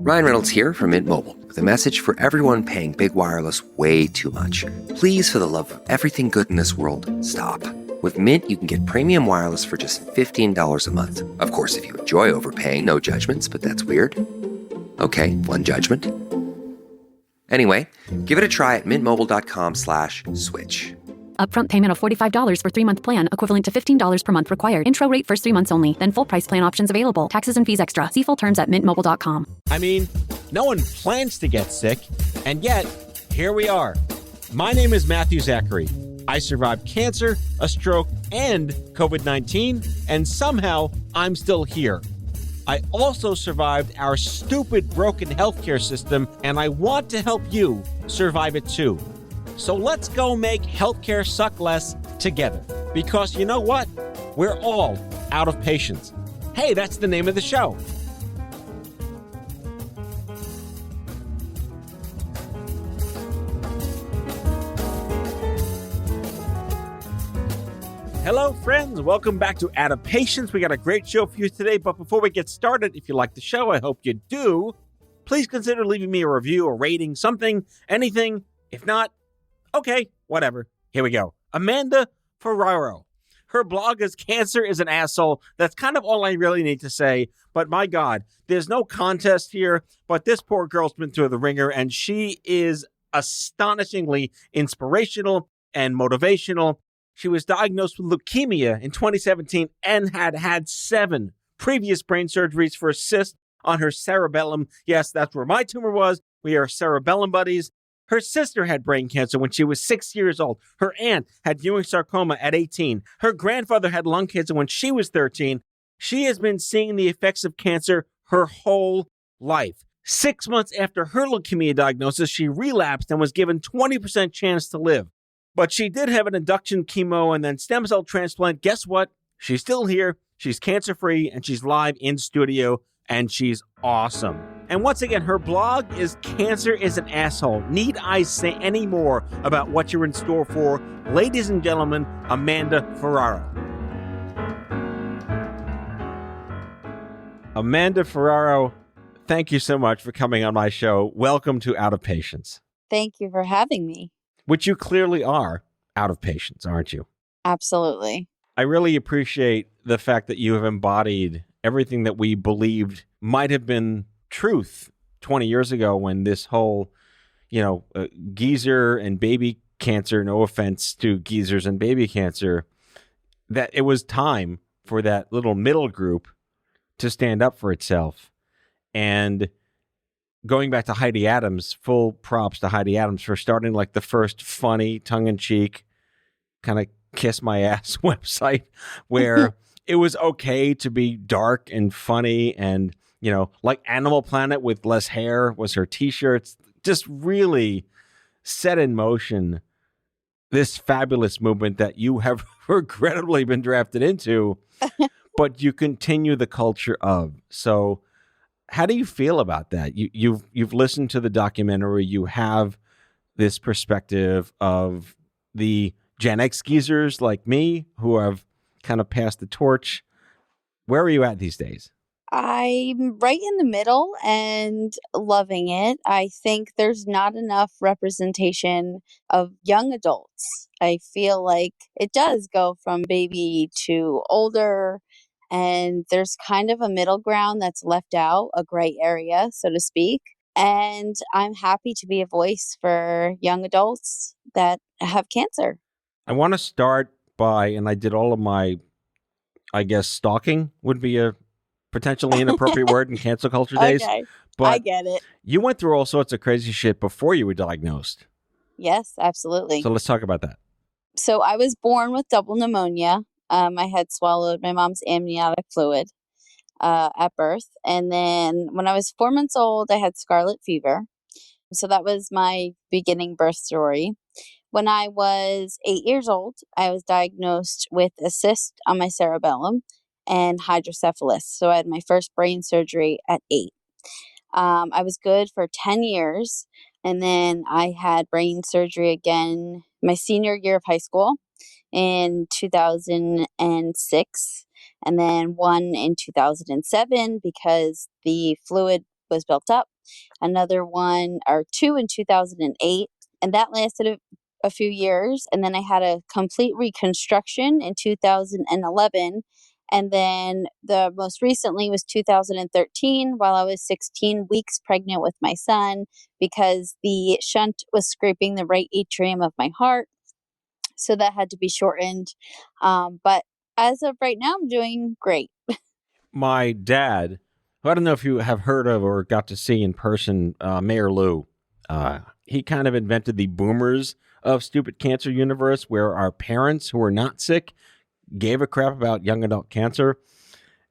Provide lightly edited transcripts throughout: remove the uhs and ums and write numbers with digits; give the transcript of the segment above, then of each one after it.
Ryan Reynolds here from Mint Mobile with a message for everyone paying big wireless way too much. Please, for the love of everything good in this world, stop. With Mint, you can get premium wireless for just $15 a month. Of course, if you enjoy overpaying, no judgments, but that's weird. Okay, one judgment. Anyway, give it a try at mintmobile.com/switch. Upfront payment of $45 for 3-month plan, equivalent to $15 per month required. Intro rate first 3 months only, then full price plan options available. Taxes and fees extra. See full terms at mintmobile.com. I mean, no one plans to get sick, and yet, here we are. My name is Matthew Zachary. I survived cancer, a stroke, and COVID-19, and somehow I'm still here. I also survived our stupid, broken healthcare system, and I want to help you survive it too. So let's go make healthcare suck less together. Because you know what? We're all out of patience. Hey, that's the name of the show. Hello, friends. Welcome back to Out of Patience. We got a great show for you today. But before we get started, if you like the show, I hope you do, please consider leaving me a review, a rating, something, anything. If not, okay, whatever. Here we go. Amanda Ferraro. Her blog is Cancer is an Asshole. That's kind of all I really need to say. But my God, there's no contest here. But this poor girl's been through the ringer, and she is astonishingly inspirational and motivational. She was diagnosed with leukemia in 2017 and had had 7 previous brain surgeries for a cyst on her cerebellum. Yes, that's where my tumor was. We are cerebellum buddies. Her sister had brain cancer when she was 6 years old. Her aunt had Ewing sarcoma at 18. Her grandfather had lung cancer when she was 13. She has been seeing the effects of cancer her whole life. 6 months after her leukemia diagnosis, she relapsed and was given 20% chance to live. But she did have an induction chemo and then stem cell transplant. Guess what? She's still here. She's cancer-free, and she's live in studio, and she's awesome. And once again, her blog is Cancer is an Asshole. Need I say any more about what you're in store for? Ladies and gentlemen, Amanda Ferraro. Amanda Ferraro, thank you so much for coming on my show. Welcome to Out of Patience. Thank you for having me. Which you clearly are out of patience, aren't you? Absolutely. I really appreciate the fact that you have embodied everything that we believed might have been truth 20 years ago when this whole, geezer and baby cancer, no offense to geezers and baby cancer, that it was time for that little middle group to stand up for itself. And going back to Heidi Adams, full props to Heidi Adams for starting like the first funny, tongue-in-cheek, kind of kiss my ass website where it was okay to be dark and funny and, like Animal Planet with less hair was her t-shirts, just really set in motion this fabulous movement that you have regrettably been drafted into, but you continue the culture of. So how do you feel about that? You've listened to the documentary. You have this perspective of the Gen X geezers like me who have kind of passed the torch. Where are you at these days? I'm right in the middle and loving it. I think there's not enough representation of young adults. I feel like it does go from baby to older, and there's kind of a middle ground that's left out, a gray area, so to speak. And I'm happy to be a voice for young adults that have cancer. I want to start by, and I did all of my, I guess, stalking would be a potentially inappropriate word in cancel culture days. Okay, but I get it. You went through all sorts of crazy shit before you were diagnosed. Yes, absolutely. So let's talk about that. So I was born with double pneumonia. I had swallowed my mom's amniotic fluid at birth. And then when I was 4 months old, I had scarlet fever. So that was my beginning birth story. When I was 8 years old, I was diagnosed with a cyst on my cerebellum and hydrocephalus. So I had my first brain surgery at 8. I was good for 10 years. And then I had brain surgery again my senior year of high school in 2006, and then one in 2007 because the fluid was built up, another one or two in 2008, and that lasted a few years. And then I had a complete reconstruction in 2011. And then the most recently was 2013 while I was 16 weeks pregnant with my son because the shunt was scraping the right atrium of my heart. So that had to be shortened. But as of right now, I'm doing great. My dad, who I don't know if you have heard of or got to see in person, Mayor Lou, he kind of invented the boomers of stupid cancer universe where our parents who were not sick gave a crap about young adult cancer.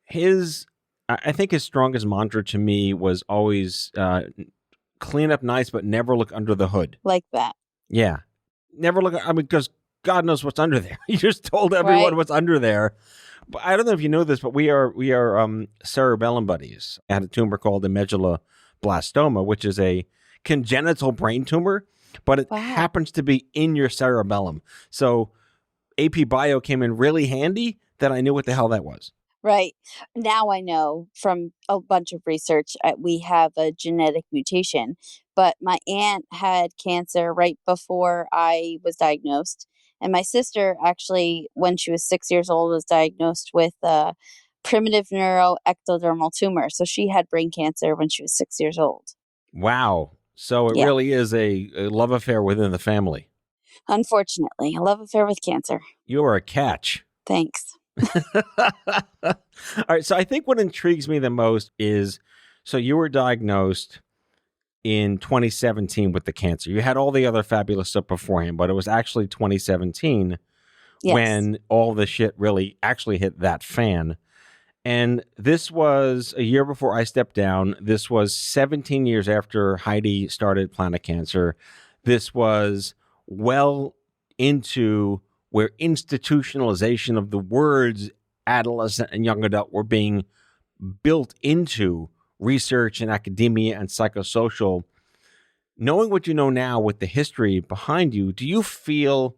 I think his strongest mantra to me was always clean up nice, but never look under the hood. Like that. Yeah. Never look, I mean, because God knows what's under there. He just told everyone Right. what's under there. But I don't know if you know this, but we are cerebellum buddies. I had a tumor called a medulloblastoma, which is a congenital brain tumor, but it Wow. happens to be in your cerebellum. So AP Bio came in really handy that I knew what the hell that was. Right. Now I know from a bunch of research, we have a genetic mutation. But my aunt had cancer right before I was diagnosed. And my sister, actually, when she was 6 years old, was diagnosed with a primitive neuroectodermal tumor. So she had brain cancer when she was 6 years old. Wow. So it Yeah. really is a love affair within the family. Unfortunately, a love affair with cancer. You are a catch. Thanks. All right. So I think what intrigues me the most is, so you were diagnosed in 2017 with the cancer. You had all the other fabulous stuff beforehand, but it was actually 2017 Yes. when all the shit really actually hit that fan. And this was a year before I stepped down. This was 17 years after Heidi started Planet Cancer. This was well into where institutionalization of the words adolescent and young adult were being built into research and academia and psychosocial. Knowing what you know now with the history behind you, do you feel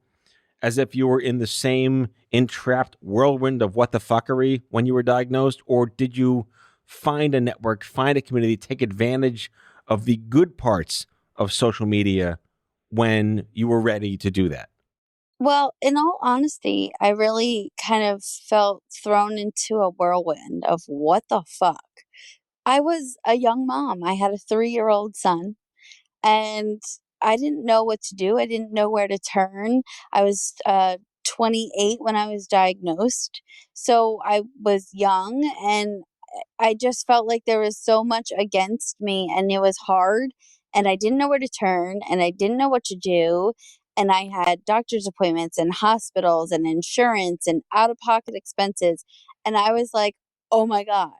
as if you were in the same entrapped whirlwind of what the fuckery when you were diagnosed? Or did you find a network, find a community, take advantage of the good parts of social media when you were ready to do that? Well, in all honesty, I really kind of felt thrown into a whirlwind of what the fuck. I was a young mom. I had a 3-year-old son, and I didn't know what to do. I didn't know where to turn. I was 28 when I was diagnosed. So I was young, and I just felt like there was so much against me, and it was hard, and I didn't know where to turn, and I didn't know what to do. And I had doctor's appointments and hospitals and insurance and out of pocket expenses. And I was like, oh my God.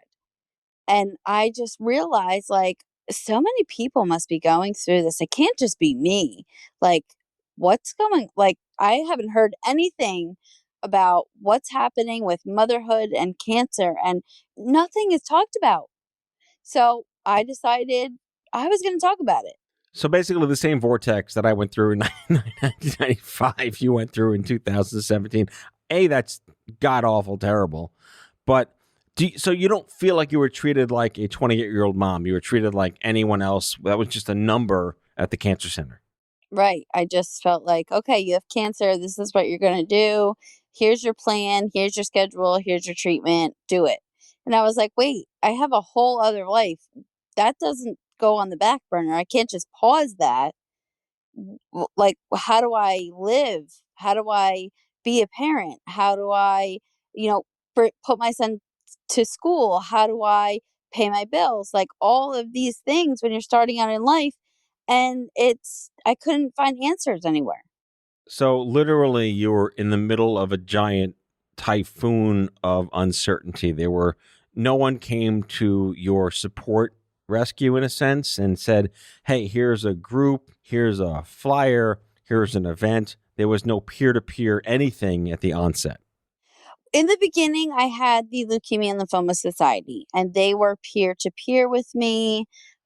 And I just realized, like, so many people must be going through this. It can't just be me. Like, I haven't heard anything about what's happening with motherhood and cancer, and nothing is talked about. So I decided I was going to talk about it. So basically the same vortex that I went through in 1995, you went through in 2017. That's god-awful terrible. But so you don't feel like you were treated like a 28-year-old mom. You were treated like anyone else. That was just a number at the cancer center. Right. I just felt like, okay, you have cancer. This is what you're going to do. Here's your plan. Here's your schedule. Here's your treatment. Do it. And I was like, wait, I have a whole other life. That doesn't go on the back burner. I can't just pause that. Like, how do I live? How do I be a parent? How do I, put my son to school? How do I pay my bills? Like, all of these things when you're starting out in life. And I couldn't find answers anywhere. So literally you were in the middle of a giant typhoon of uncertainty. No one came to your support rescue in a sense and said, hey, here's a group, here's a flyer, here's an event. There was no peer-to-peer anything at the onset. In the beginning, I had the Leukemia and Lymphoma Society, and they were peer-to-peer with me.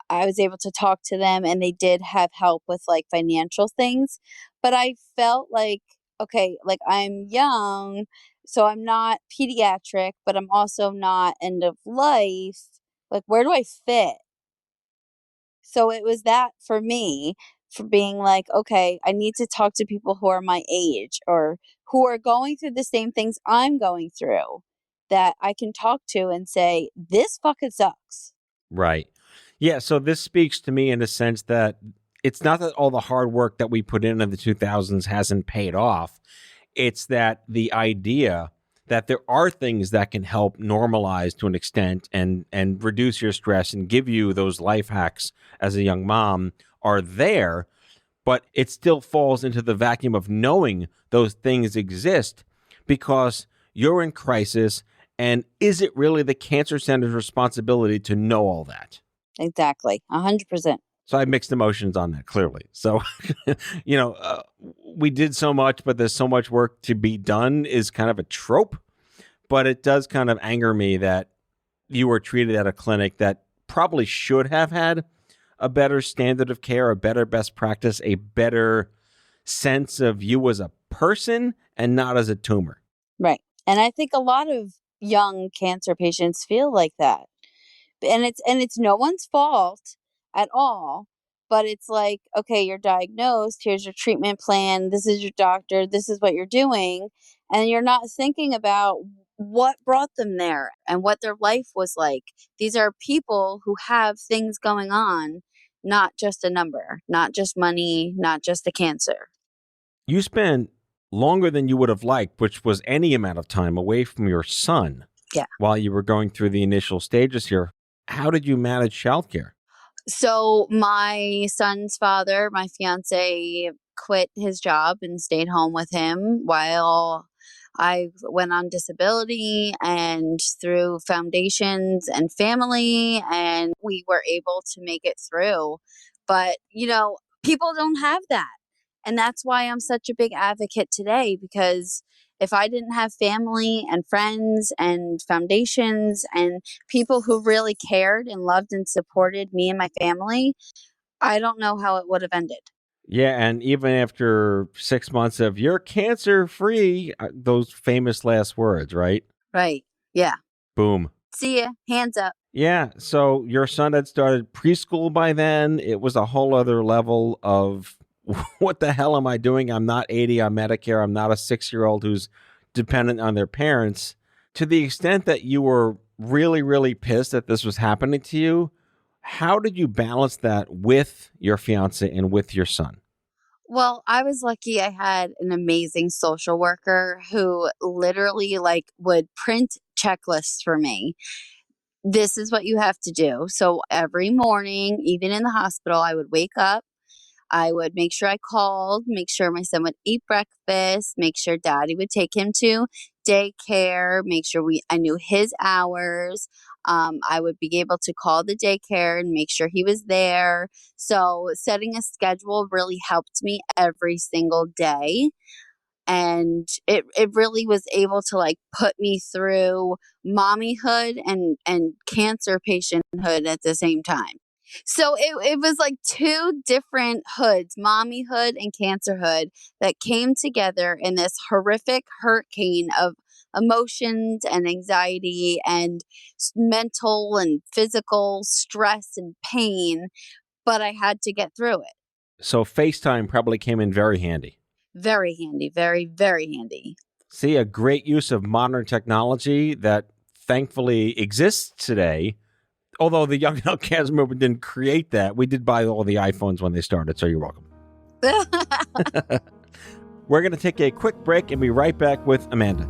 I was able to talk to them, and they did have help with like financial things. But I felt like, okay, like I'm young, so I'm not pediatric, but I'm also not end of life. Like, where do I fit? So it was that for me, for being like, okay, I need to talk to people who are my age or who are going through the same things I'm going through, that I can talk to and say, this fucking sucks. Right. Yeah. So this speaks to me in a sense that it's not that all the hard work that we put in the 2000s hasn't paid off. It's that the idea that there are things that can help normalize to an extent and reduce your stress and give you those life hacks as a young mom are there, but it still falls into the vacuum of knowing those things exist because you're in crisis. And is it really the cancer center's responsibility to know all that? Exactly. 100%. So I have mixed emotions on that, clearly. So, we did so much, but there's so much work to be done is kind of a trope. But it does kind of anger me that you were treated at a clinic that probably should have had a better standard of care, a better best practice, a better sense of you as a person and not as a tumor. Right. And I think a lot of young cancer patients feel like that. And it's no one's fault at all, but it's like, okay, you're diagnosed, here's your treatment plan, this is your doctor, this is what you're doing, and you're not thinking about what brought them there and what their life was like. These are people who have things going on, not just a number, not just money, not just a cancer. You spent longer than you would have liked, which was any amount of time away from your son. Yeah. While you were going through the initial stages here. How did you manage childcare? So my son's father, my fiance, quit his job and stayed home with him while I went on disability and through foundations and family, and we were able to make it through. But, people don't have that. And that's why I'm such a big advocate today, because if I didn't have family and friends and foundations and people who really cared and loved and supported me and my family, I don't know how it would have ended. Yeah, and even after 6 months of you're cancer free, those famous last words, right? Right. Yeah. Boom. See ya. Hands up. Yeah. So your son had started preschool by then. It was a whole other level of what the hell am I doing? I'm not 80 on Medicare. I'm not a 6-year-old who's dependent on their parents. To the extent that you were really, really pissed that this was happening to you, how did you balance that with your fiance and with your son? Well, I was lucky I had an amazing social worker who literally would print checklists for me. This is what you have to do. So every morning, even in the hospital, I would wake up. I would make sure I called, make sure my son would eat breakfast, make sure daddy would take him to daycare, make sure I knew his hours. I would be able to call the daycare and make sure he was there. So setting a schedule really helped me every single day. And it really was able to put me through mommyhood and cancer patienthood at the same time. So it was like two different hoods, mommyhood and cancerhood, that came together in this horrific hurricane of emotions and anxiety and mental and physical stress and pain. But I had to get through it. So FaceTime probably came in very handy. Very handy. Very, very handy. See, a great use of modern technology that thankfully exists today. Although the Young Adult Cancer Movement didn't create that, we did buy all the iPhones when they started, so you're welcome. We're going to take a quick break and be right back with Amanda.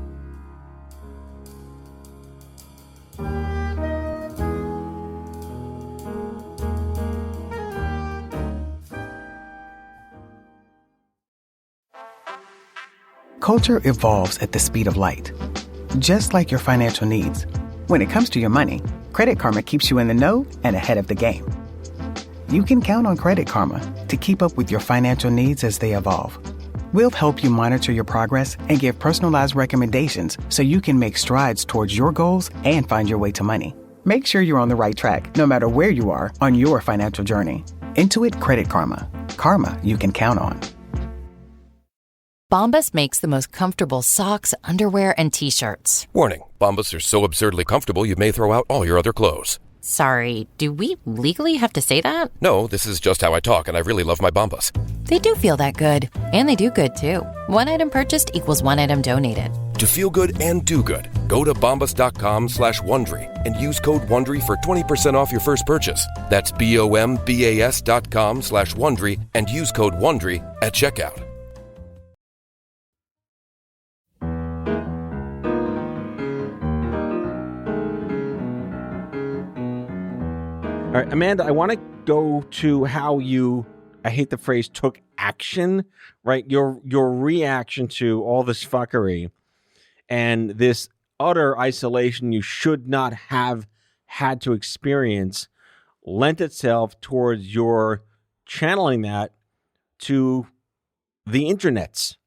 Culture evolves at the speed of light, just like your financial needs. When it comes to your money, Credit Karma keeps you in the know and ahead of the game. You can count on Credit Karma to keep up with your financial needs as they evolve. We'll help you monitor your progress and give personalized recommendations so you can make strides towards your goals and find your way to money. Make sure you're on the right track, no matter where you are on your financial journey. Intuit Credit Karma. Karma you can count on. Bombas makes the most comfortable socks, underwear, and T-shirts. Warning, Bombas are so absurdly comfortable you may throw out all your other clothes. Sorry, do we legally have to say that? No, this is just how I talk, and I really love my Bombas. They do feel that good. And they do good, too. One item purchased equals one item donated. To feel good and do good, go to bombas.com/Wondery and use code WONDERY for 20% off your first purchase. That's BOMBAS.com/Wondery and use code WONDERY at checkout. All right, Amanda, I want to go to how you, I hate the phrase, took action, right? Your reaction to all this fuckery and this utter isolation you should not have had to experience lent itself towards your channeling that to the internets.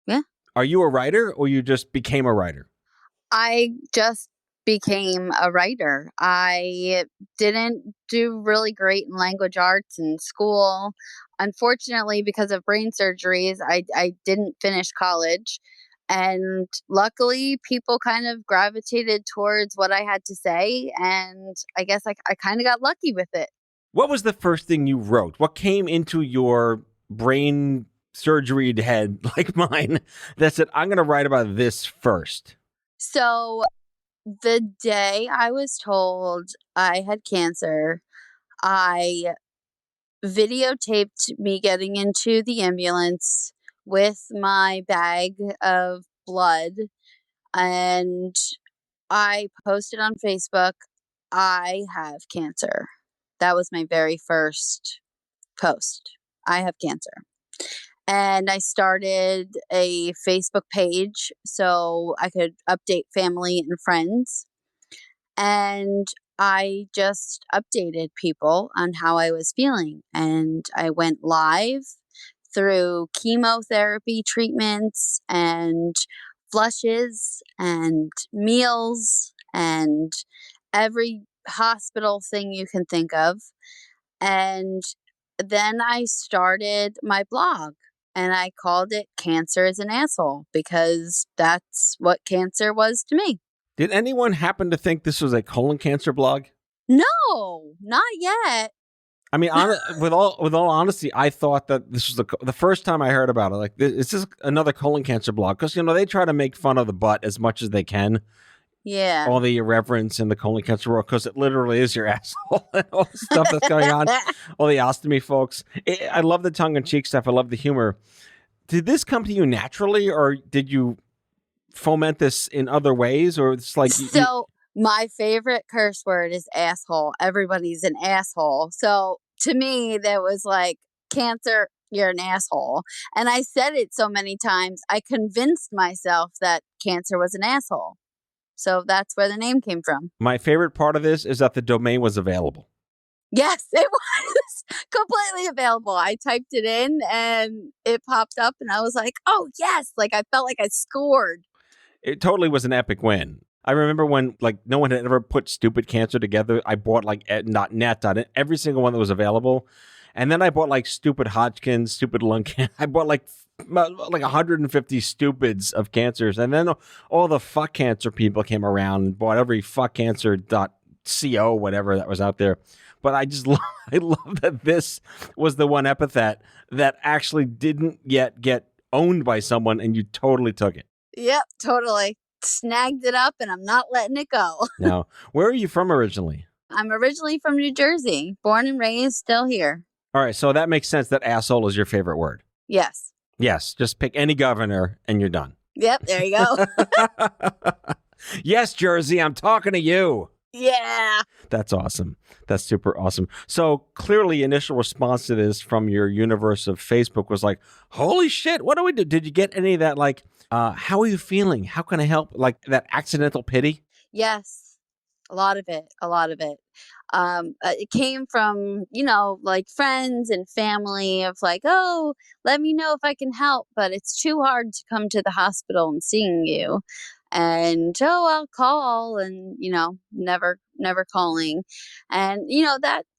Yeah. Are you a writer or you just became a writer? I just became a writer. I didn't do really great in language arts in school. Unfortunately, because of brain surgeries, I didn't finish college. And luckily, people kind of gravitated towards what I had to say. And I guess I kind of got lucky with it. What was the first thing you wrote? What came into your brain surgery head like mine that said, I'm going to write about this first? So the day I was told I had cancer, I videotaped me getting into the ambulance with my bag of blood, and I posted on Facebook, I have cancer. That was my very first post. I have cancer. And I started a Facebook page so I could update family and friends. And I just updated people on how I was feeling. And I went live through chemotherapy treatments and flushes and meals and every hospital thing you can think of. And then I started my blog and I called it Cancer is an Asshole because that's what cancer was to me. Did anyone happen to think this was a colon cancer blog? No, not yet. I mean, with all honesty, I thought that this was the first time I heard about it. Like, is this another colon cancer blog? Because, they try to make fun of the butt as much as they can. Yeah. All the irreverence in the colon cancer world, because it literally is your asshole and all the stuff that's going on. All the ostomy folks. I love the tongue-in-cheek stuff. I love the humor. Did this come to you naturally, or did you foment this in other ways? Or it's like... My favorite curse word is asshole. Everybody's an asshole. So to me, that was like, cancer, you're an asshole. And I said it so many times, I convinced myself that cancer was an asshole. So that's where the name came from. My favorite part of this is that the domain was available. Yes, it was completely available. I typed it in and it popped up and I was like, oh, yes. Like I felt like I scored. It totally was an epic win. I remember when no one had ever put stupid cancer together. I bought .net, every single one that was available. And then I bought stupid Hodgkin's, stupid lung cancer. I bought like 150 stupids of cancers. And then all the fuck cancer people came around and bought every fuckcancer.co, whatever that was out there. But I love that this was the one epithet that actually didn't yet get owned by someone and you totally took it. Yep, totally. Snagged it up and I'm not letting it go. Now, where are you from originally? I'm originally from New Jersey, born and raised, still here. All right, so that makes sense that asshole is your favorite word. Yes. Yes, just pick any governor and you're done. Yep, there you go. Yes, Jersey, I'm talking to you. Yeah. That's awesome. That's super awesome. So clearly initial response to this from your universe of Facebook was like, holy shit, what do we do? Did you get any of that how are you feeling? How can I help? Like that accidental pity? Yes. A lot of it. It came from, friends and family of oh, let me know if I can help, but it's too hard to come to the hospital and seeing you. And, I'll call and, never calling. And,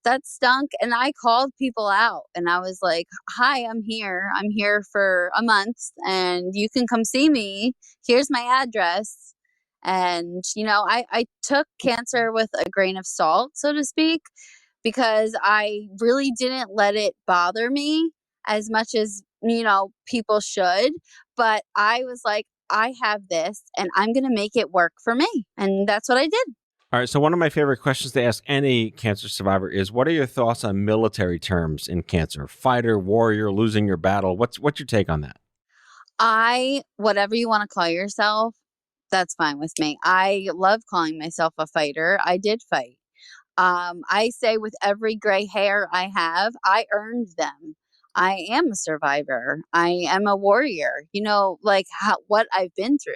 that stunk. And I called people out and I was like, hi, I'm here. I'm here for a month and you can come see me. Here's my address. And, I took cancer with a grain of salt, so to speak, because I really didn't let it bother me as much as, people should. But I was like, I have this and I'm going to make it work for me. And that's what I did. All right. So one of my favorite questions to ask any cancer survivor is, what are your thoughts on military terms in cancer? Fighter, warrior, losing your battle. What's your take on that? Whatever you want to call yourself, that's fine with me. I love calling myself a fighter. I did fight. I say with every gray hair I have, I earned them. I am a survivor. I am a warrior. What I've been through.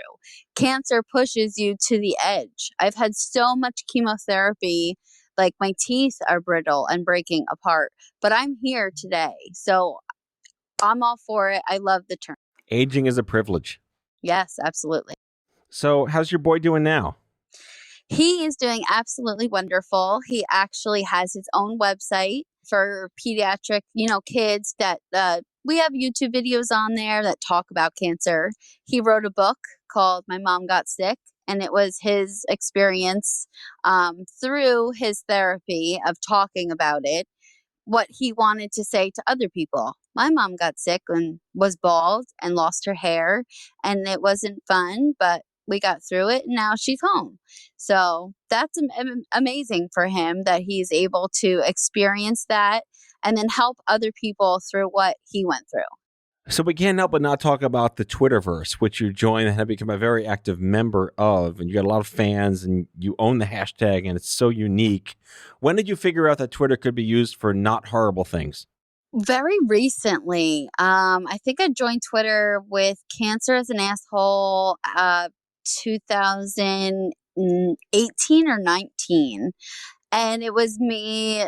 Cancer pushes you to the edge. I've had so much chemotherapy, like my teeth are brittle and breaking apart, but I'm here today. So I'm all for it. I love the term. Aging is a privilege. Yes, absolutely. So how's your boy doing now? He is doing absolutely wonderful. He actually has his own website for pediatric, kids that we have YouTube videos on there that talk about cancer. He wrote a book called My Mom Got Sick, and it was his experience through his therapy of talking about it, what he wanted to say to other people. My mom got sick and was bald and lost her hair, and it wasn't fun, but we got through it and now she's home. So that's amazing for him that he's able to experience that and then help other people through what he went through. So we can't help but not talk about the Twitterverse, which you joined and have become a very active member of, and you got a lot of fans and you own the hashtag and it's so unique. When did you figure out that Twitter could be used for not horrible things? Very recently. I think I joined Twitter with Cancer as an Asshole 2018 or 19. And it was me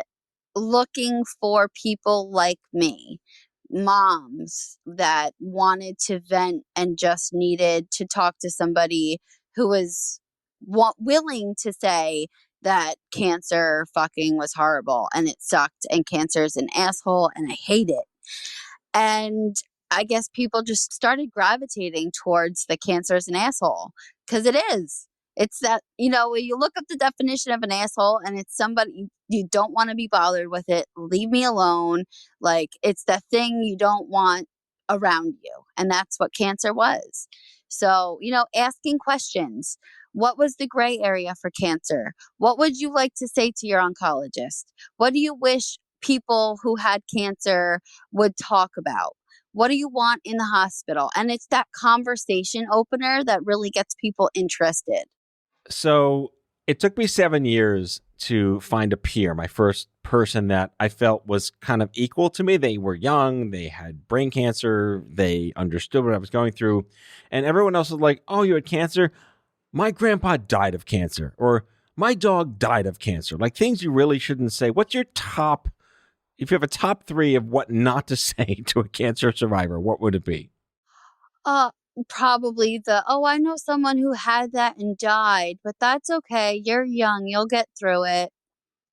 looking for people like me, moms that wanted to vent and just needed to talk to somebody who was willing to say that cancer fucking was horrible and it sucked and cancer is an asshole and I hate it. And I guess people just started gravitating towards the cancer is an asshole because it is. It's that, when you look up the definition of an asshole and it's somebody you don't want to be bothered with it, leave me alone. Like, it's the thing you don't want around you. And that's what cancer was. So, asking questions. What was the gray area for cancer? What would you like to say to your oncologist? What do you wish people who had cancer would talk about? What do you want in the hospital? And it's that conversation opener that really gets people interested. So it took me 7 years to find a peer, my first person that I felt was kind of equal to me. They were young, they had brain cancer, they understood what I was going through. And everyone else was like, oh, you had cancer? My grandpa died of cancer, or my dog died of cancer. Like, things you really shouldn't say. What's your top, if you have a top 3 of what not to say to a cancer survivor, what would it be? Probably I know someone who had that and died, but that's okay. You're young. You'll get through it.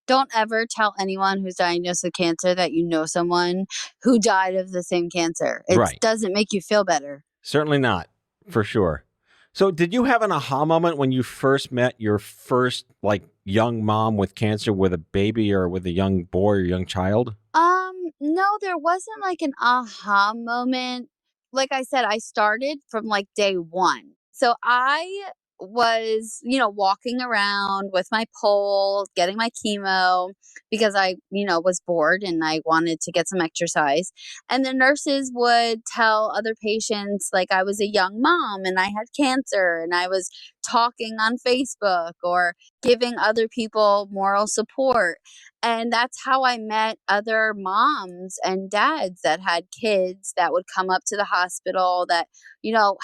Don't ever tell anyone who's diagnosed with cancer that you know someone who died of the same cancer. It Right. doesn't make you feel better. Certainly not, for sure. So did you have an aha moment when you first met your first young mom with cancer with a baby or with a young boy or young child? No, there wasn't an aha moment. Like I said, I started from day one. So I was, walking around with my pole, getting my chemo because I, was bored and I wanted to get some exercise. And the nurses would tell other patients I was a young mom and I had cancer and I was talking on Facebook or giving other people moral support. And that's how I met other moms and dads that had kids that would come up to the hospital that,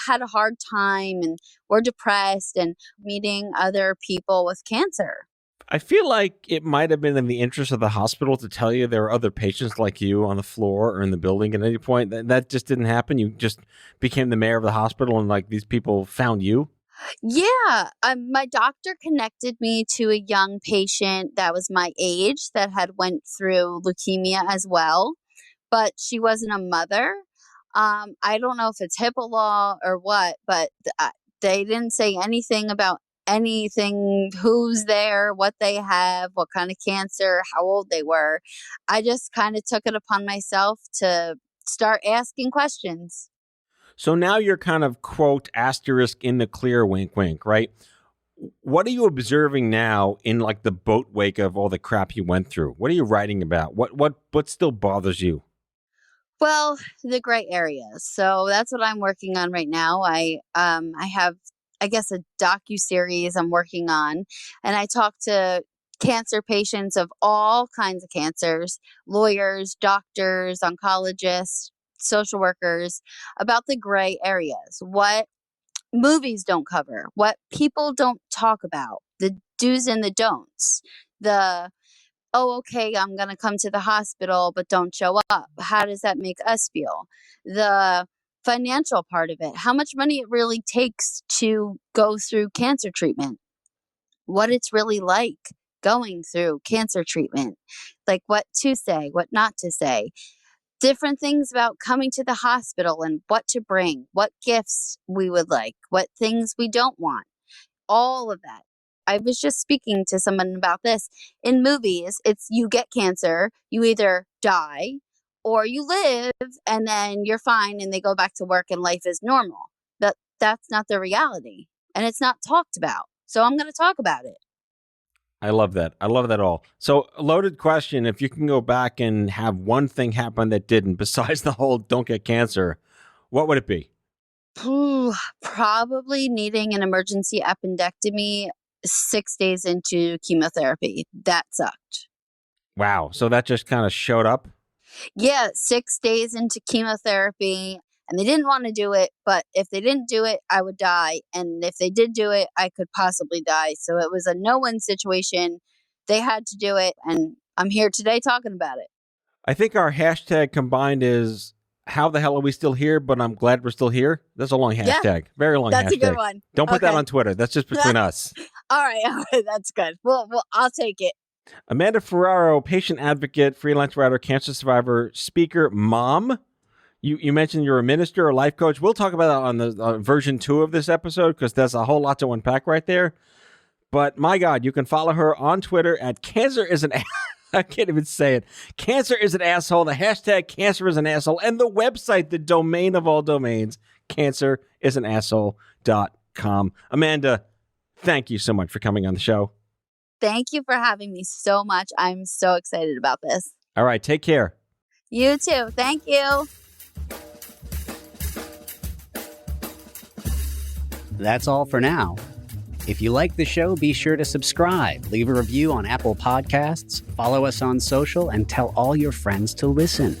had a hard time and were depressed, and meeting other people with cancer. I feel like it might have been in the interest of the hospital to tell you there are other patients like you on the floor or in the building at any point. That just didn't happen. You just became the mayor of the hospital and these people found you. Yeah. My doctor connected me to a young patient that was my age that had went through leukemia as well, but she wasn't a mother. I don't know if it's HIPAA law or what, but they didn't say anything about anything, who's there, what they have, what kind of cancer, how old they were. I just kind of took it upon myself to start asking questions. So now you're kind of, quote, asterisk in the clear, wink, wink, right? What are you observing now in like the boat wake of all the crap you went through? What are you writing about? What still bothers you? Well, the gray areas. So that's what I'm working on right now. I have, I guess, a docuseries I'm working on, and I talk to cancer patients of all kinds of cancers, lawyers, doctors, oncologists, social workers, about the gray areas. What movies don't cover, what people don't talk about, the do's and the don'ts, the oh, okay, I'm going to come to the hospital, but don't show up. How does that make us feel? The financial part of it, how much money it really takes to go through cancer treatment, what it's really like going through cancer treatment, like what to say, what not to say, different things about coming to the hospital and what to bring, what gifts we would like, what things we don't want, all of that. I was just speaking to someone about this. In movies, it's you get cancer, you either die or you live and then you're fine and they go back to work and life is normal. That's not the reality, and it's not talked about. So I'm going to talk about it. I love that. I love that all. So, a loaded question. If you can go back and have one thing happen that didn't, besides the whole don't get cancer, what would it be? Probably needing an emergency appendectomy 6 days into chemotherapy. That sucked. Wow. So that just kind of showed up? Yeah, 6 days into chemotherapy, and they didn't want to do it, but if they didn't do it, I would die. And if they did do it, I could possibly die. So it was a no-win situation. They had to do it, and I'm here today talking about it. I think our hashtag combined is, how the hell are we still here, but I'm glad we're still here? That's a long hashtag. Yeah, very long that's hashtag. That's a good one. Don't put that on Twitter. That's just between us. All right. That's good. Well, I'll take it. Amanda Ferraro, patient advocate, freelance writer, cancer survivor, speaker, mom. You mentioned you're a minister or life coach. We'll talk about that on the version 2 of this episode because there's a whole lot to unpack right there. But my God, you can follow her on Twitter at Cancer is an I can't even say it. Cancer is an asshole. The hashtag Cancer is an asshole. And the website, the domain of all domains, cancerisanasshole.com. Amanda, thank you so much for coming on the show. Thank you for having me so much. I'm so excited about this. All right. Take care. You too. Thank you. That's all for now. If you like the show, be sure to subscribe, leave a review on Apple Podcasts, follow us on social, and tell all your friends to listen.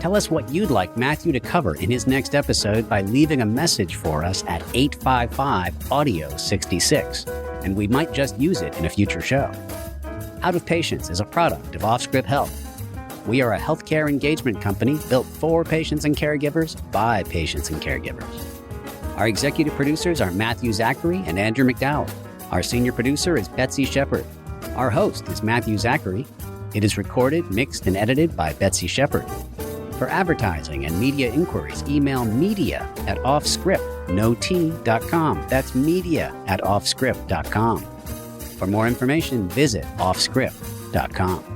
Tell us what you'd like Matthew to cover in his next episode by leaving a message for us at 855-AUDIO-66, and we might just use it in a future show. Out of Patients is a product of Offscript Health. We are a healthcare engagement company built for patients and caregivers by patients and caregivers. Our executive producers are Matthew Zachary and Andrew McDowell. Our senior producer is Betsy Shepard. Our host is Matthew Zachary. It is recorded, mixed, and edited by Betsy Shepard. For advertising and media inquiries, email media@offscript.com. That's media@offscript.com. For more information, visit offscript.com.